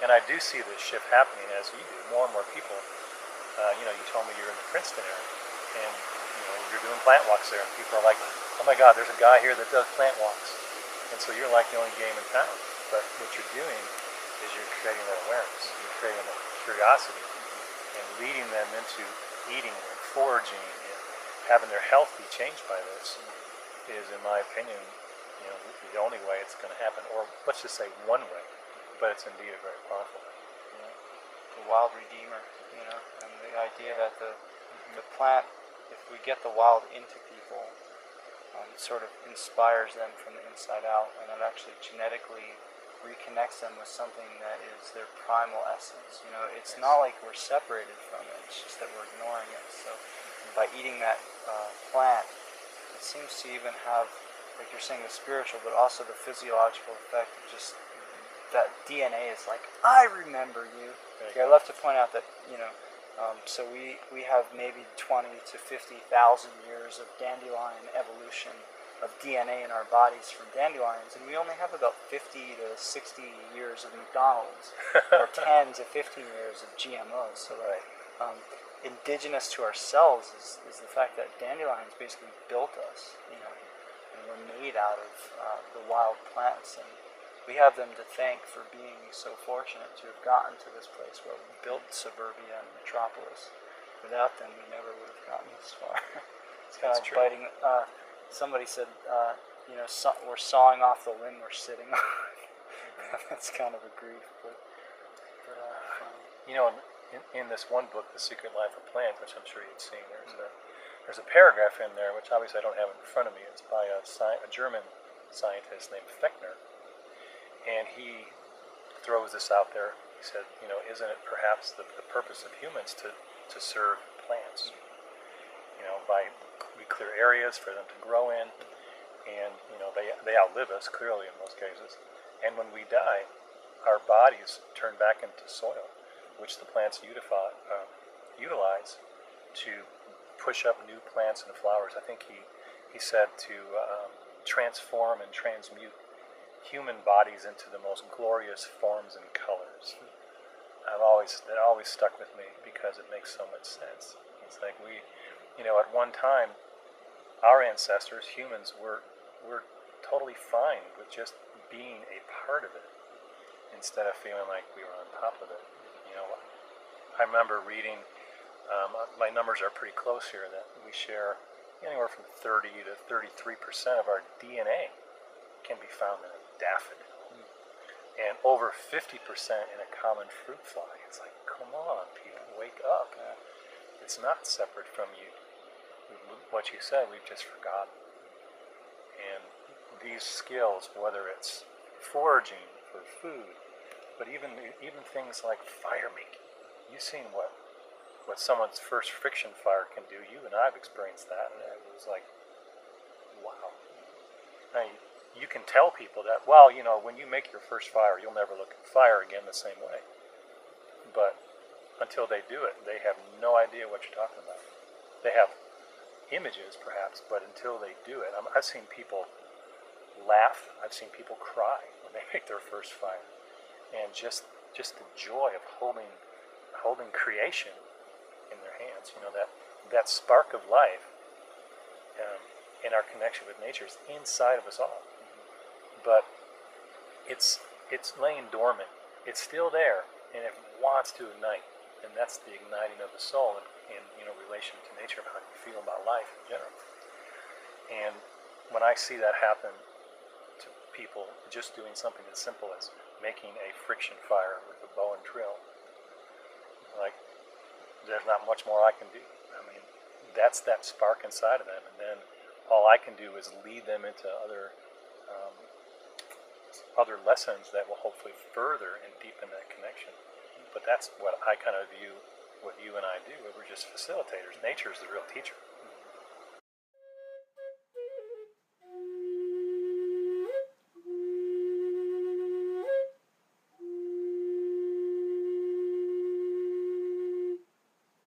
And I do see this shift happening as you do. More and more people, you told me you're in the Princeton area, and you're doing plant walks there, and people are like, oh my God, there's a guy here that does plant walks. And so you're like the only game in town. But what you're doing is you're creating that awareness, you're creating that curiosity, and leading them into eating and foraging and having their health be changed by this is, in my opinion, the only way it's going to happen. Or let's just say one way, but it's indeed a very powerful way. The wild redeemer, and the idea that the plant, if we get the wild into people, it sort of inspires them from the inside out, and it actually genetically reconnects them with something that is their primal essence. It's not like we're separated from it, it's just that we're ignoring it. So by eating that plant, it seems to even have, like you're saying, the spiritual, but also the physiological effect of just that DNA is like, I remember you. I love to point out that, so we have maybe 20 to 50,000 years of dandelion evolution of DNA in our bodies from dandelions, and we only have about 50 to 60 years of McDonald's, or 10 to 15 years of GMOs. So indigenous to ourselves is the fact that dandelions basically built us, and we're made out of the wild plants, and we have them to thank for being so fortunate to have gotten to this place where we built suburbia and metropolis. Without them, we never would have gotten this far. It's kind of biting. Somebody said, we're sawing off the limb we're sitting on. That's kind of a grief, but in this one book, The Secret Life of Plants, which I'm sure you'd seen, there's a paragraph in there, which obviously I don't have in front of me. It's by a German scientist named Fechner, and he throws this out there. He said, isn't it perhaps the purpose of humans to serve plants? We clear areas for them to grow in, and they outlive us clearly in most cases. And when we die, our bodies turn back into soil, which the plants utilize to push up new plants and flowers. I think he said to transform and transmute human bodies into the most glorious forms and colors. That always stuck with me because it makes so much sense. It's like at one time, our ancestors, humans, were totally fine with just being a part of it instead of feeling like we were on top of it. I remember reading, my numbers are pretty close here, that we share anywhere from 30 to 33% of our DNA can be found in a daffodil, and over 50% in a common fruit fly. It's like, come on, people, wake up. It's not separate from you. What you said, we've just forgotten. And these skills, whether it's foraging for food, but even things like fire making. You've seen what someone's first friction fire can do. You and I've experienced that, and it was like, wow. Now, you can tell people that, when you make your first fire, you'll never look at fire again the same way. But until they do it, they have no idea what you're talking about. They have images, perhaps, but until they do it, I've seen people laugh. I've seen people cry when they make their first fire, and just the joy of holding creation in their hands. That spark of life, and our connection with nature is inside of us all. But it's laying dormant. It's still there, and it wants to ignite. And that's the igniting of the soul in relation to nature, of how you feel about life in general. And when I see that happen to people just doing something as simple as making a friction fire with a bow and drill, like, there's not much more I can do. I mean, that's that spark inside of them, and then all I can do is lead them into other lessons that will hopefully further and deepen that connection. But that's what I kind of view what you and I do. We're just facilitators. Nature is the real teacher.